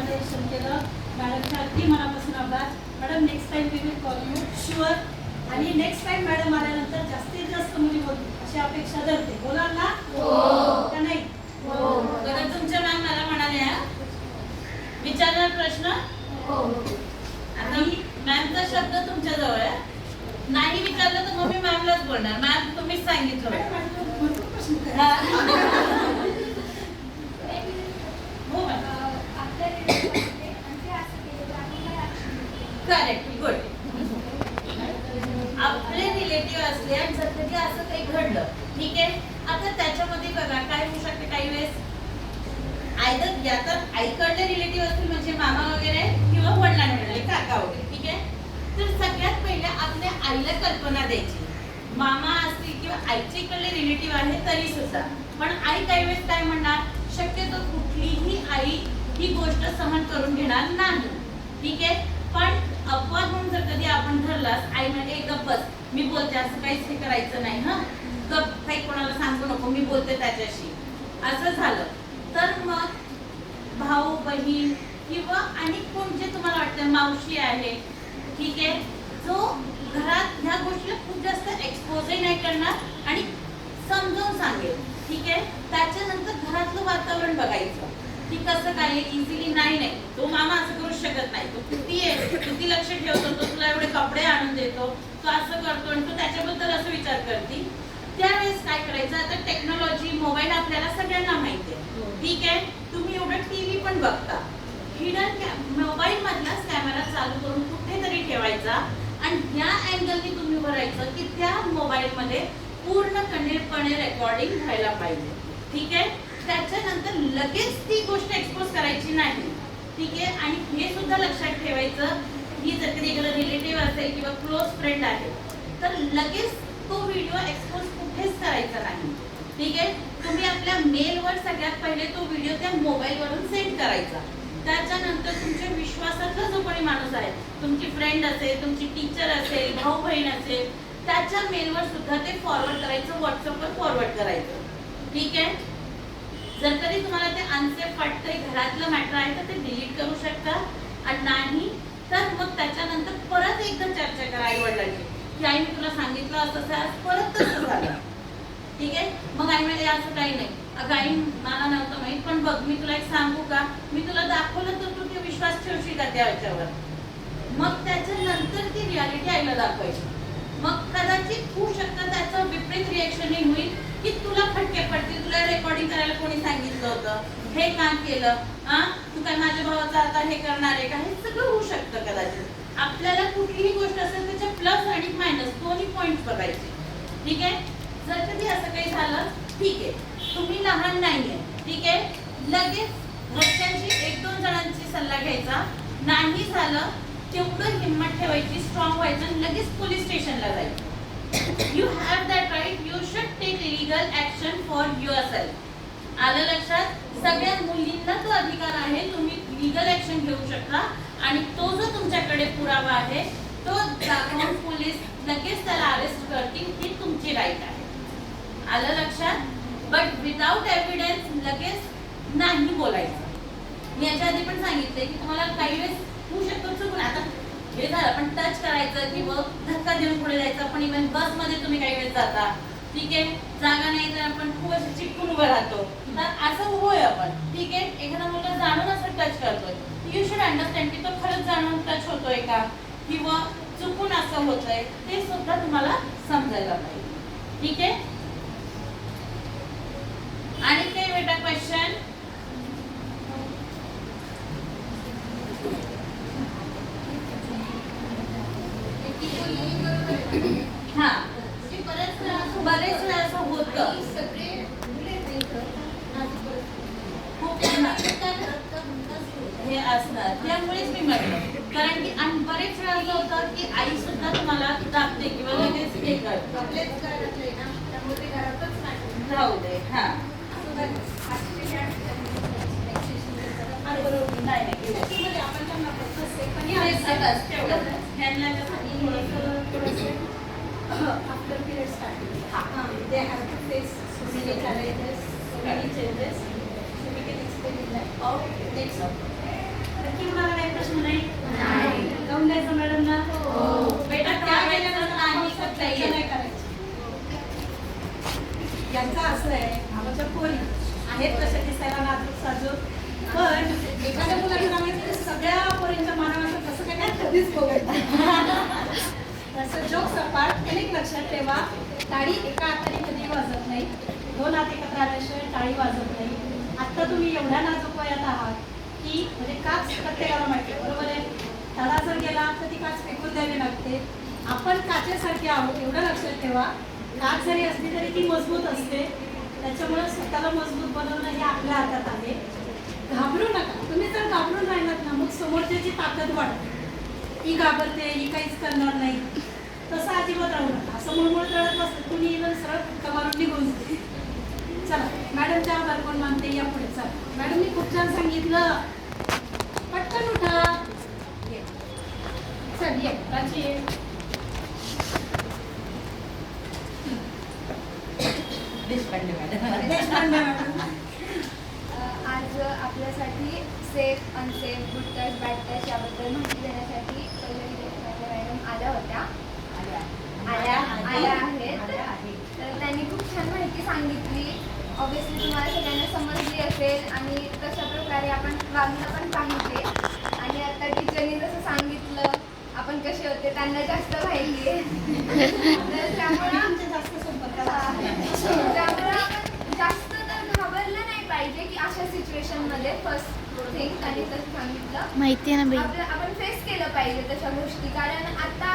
मार्गदर्शन केलं. मॅडमच्या अगदी मनापासून आभार. Madam next time we will call you sure. आणि नेक्स्ट टाइम मॅडम आल्यानंतर जास्तीत जास्त मुली बोलतील अशी अपेक्षा धरते. बोलाल ना? का नाही? बरं तुमच्या मॅम मला म्हणाले विचारणार प्रश्न? आणि मॅमचा शब्द तुमच्या जवळ आहे. नाही विचारलं तर मग मी मॅमलाच बोलणार. मॅम तुम्हीच सांगितलं. Correct, good. आपले रिलेटिव्ह असले आणि जर कधी असं काही घडलं, ठीक आहे, आता त्याच्यामध्ये बघा काय होऊ शकते काही वेळेस आयदर या तर आईकडले रिलेटिव्ह असतील म्हणजे मामा वगैरे किंवा वडिलांकडले काका वगैरे, ठीक आहे. तर सगळ्यात पहिले आपल्या आईला कल्पना द्यायची. मामा असतील किंवा आईच्याकडले रिलेटिव्ह आहे तरी सुद्धा, पण आई काही वेळेस काय म्हणणार, शक्यतो कुठलीही आई ही गोष्ट सहन करून घेणार नाही, ठीक आहे. पण अपवाद म्हणून जर कधी आपण धरलास, आई म्हणजे गप्प बस, मी बोलते, असं काहीच हे करायचं नाही, हा गप्प, काही कोणाला सांगू नको, मी बोलते त्याच्याशी, असं झालं तर मग भाऊ बहीण किंवा आणि कोण जे तुम्हाला वाटतं मावशी आहे, ठीक आहे, जो घरात ह्या गोष्टीला खूप जास्त एक्सपोजही नाही करणार आणि समजावून सांगेल, ठीक आहे. त्याच्यानंतर घरातलं वातावरण बघायचं की कसं काय इझिली नाही तो मामा असं करू शकत नाही, तो किती आहे, किती लक्ष ठेवतो, तो तुला एवढे कपडे आणून देतो, तो असं करतो आणि तो त्याच्याबद्दल असं विचार करते. त्यावेळेस काय करायचं, आता टेक्नॉलॉजी मोबाईल आपल्याला सगळ्यांना माहिती आहे, ठीक आहे. तुम्ही एवढं टीव्ही पण बघता, हिडन मोबाईल मधलाच कॅमेरा चालू करून कुठेतरी ठेवायचा आणि ह्या अँगलनी तुम्ही भरायचं की त्या मोबाईल मध्ये पूर्ण कणेरपणे रेकॉर्डिंग व्हायला पाहिजे, ठीक आहे. त्याच्यानंतर लगेच ती गोष्ट एक्सपोज करायची नाही, ठीक आहे. आणि हे सुद्धा लक्षात ठेवायचं की जर कधी एखादा रिलेटिव्ह असेल किंवा क्लोज फ्रेंड आहे तर लगेच तो व्हिडिओ एक्सपोज कुठेच करायचा नाही, ठीक आहे. तुम्ही आपल्या मेलवर सगळ्यात पहिले तो व्हिडिओ त्या मोबाईलवरून सेंड करायचा. त्याच्यानंतर तुमच्या विश्वासातला जो कोणी माणूस आहे, तुमची फ्रेंड असेल, तुमची टीचर असेल, भाऊ बहीण असेल, त्याच्या मेलवर सुद्धा ते फॉरवर्ड करायचं, व्हॉट्सअपवर फॉरवर्ड करायचं, ठीक आहे. जर कधी तुम्हाला ते अनसेफ वाटतंय, घरातलं मॅटर आहे तर ते डिलीट करू शकता आणि नाही तर मग त्याच्यानंतर परत एकदा चर्चा करा आई वडिलांची की आई मी तुला सांगितलं असं आज परत तसं झालं, ठीक आहे. मग आई म्हणजे असं काही नाही, अगं आई मला नव्हतं माहित, पण बघ मी तुला एक सांगू का, मी तुला दाखवलं तर तू ते विश्वास ठेवशील का त्याच्यावर. मग त्याच्यानंतर ती रियालिटी आईला दाखवायची. मग कदाचित होऊ शकतं त्याचं विपरीत रिएक्शनही होईल की तुला फटके पडतील, तुला रेकॉर्डिंग करायला कोणी सांगितलं होतं, हे काम केलं, तू काय माझ्या भावाचं आता हे करणार आहे का, हे सगळं होऊ शकतं कदाचित. आपल्याला कुठलीही गोष्ट असेल त्याच्या प्लस आणि मायनस दोन्ही पॉइंट बघायचे, ठीक आहे. जर कधी असं काही झालं, ठीक आहे, तुम्ही लहान नाहीये, ठीक आहे, लगेच घरच्यांची एक दोन जणांची सल्ला घ्यायचा, नाही झालं तेवढं हिम्मत ठेवायची, स्ट्रॉंग व्हायचं आणि लगेच पोलीस स्टेशनला जायचं. You have that right. You should take legal action for yourself. आलं लक्षात? सगळ्या मुलींना तो अधिकार आहे, तुम्ही लीगल ऍक्शन घेऊ शकता आणि तो जो तुमच्याकडे पुरावा आहे तो दाखवून पोलीस लगेच त्याला अरेस्ट करतील, ही तुमची राईट आहे. आलं लक्षात? बट विदाउट एव्हिडन्स लगेच नाही बोलायचं. मी याच्या आधी पण सांगितले की तुम्हाला काही वेळेस होऊ शकतो चुकून, आता हे झालं पण टच करायचं किंवा धक्का देऊन पुढे जायचं, पण इव्हन बसमध्ये तुम्ही काही वेळेस जाता, ठीक आहे, जागा नाही तर आपण खूप असं चिटकून उभं राहतो, तर असं होय आपण, ठीक आहे. एखादा मुलगा जाणून असं टच करतोय, यू शुड अंडरस्टँड की तो खरंच जाणून टच होतोय का किंवा चुकून असं होतंय, ते सुद्धा तुम्हाला समजायला पाहिजे, ठीक आहे. आणि काही बेटा क्वेश्चन? हा, बरेच वेळा असं होतं हे असणार, त्यामुळेच मी म्हटलं, कारण की आणि बरेच वेळा असं होतं की आई सुद्धा तुम्हाला दाबते किंवा लगेच हे करते, राहू दे. हा after period starting, they have to face so many challenges, so many changes. So we can explain in that. Okay. Next up. नक्की कुणाला काही प्रश्न नाही? जाऊन द्यायचं मॅडमना? बेटा त्या वेळेला नाही करता चर्चा येत. नाही करायची. यांचं असं आहे, आमच्या पोरी आहेत तशा दिसायला नाजूक साजूक, पण एखाद्या मुलाला सांगायचं की सगळ्या पोरींच्या मानावर कसं काय काय कधीच बघत नाही. तसं जोक सपाट एक लक्षात ठेवा, टाळी एका हाताने कधी वाजत नाही, दोन हात एकत्र आल्याशिवाय टाळी वाजत नाही. आत्ता तुम्ही एवढ्या नाजूक वयात आहात की म्हणजे काच प्रत्येकाला माहिती आहे, बरोबर आहे? तडा जर गेला तर ती काच फेकून द्यावी लागते. आपण काचेसारखे आहोत एवढं लक्षात ठेवा. काच जरी असली तरी ती मजबूत असते, त्याच्यामुळे स्वतःला मजबूत बनवणं हे आपल्या हातात आहे. घाबरू नका. तुम्ही जर घाबरून राहिलात ना मग समोरच्याची ताकद वाढते. ही घाबरते, ही काहीच करणार नाही, तसं अजिबात राहू नका. असं मुळमुळ कळत बसतं तुम्ही इव्हन सरळ फटका मारून निघून जाते. चला मॅडमच्या आभार कोण मानते या पुढे. चला मॅडमनी खूप छान सांगितलं, पटकन उठा. ये. चल ये प्राची ये. देशपांडे मॅडम. देशपांडे मॅडम. आज आपल्यासाठी safe unsafe good touch bad touch याबद्दल माहिती देण्यासाठी पल्लवी देशपांडे मॅडम आल्या होत्या आल्या आहेत. तर त्यांनी खूप छान माहिती सांगितली. ऑब्विसली तुम्हाला सगळ्यांना समजली असेल आणि तशा प्रकारे आपण वागणं पण पाहिजे. आणि आता टीचरनी जसं सांगितलं आपण कसे होते त्यांना जास्त माहिती आहे. तर त्यामुळे आमच्या जास्त संपर्कात त्यामुळे आपण जास्त तर घाबरलं नाही पाहिजे की अशा सिच्युएशन मध्ये फर्स्ट थिंग आणि तसं सांगितलं माहिती आहे ना बाई. आपण फेस केलं पाहिजे तशा गोष्टी. कारण आता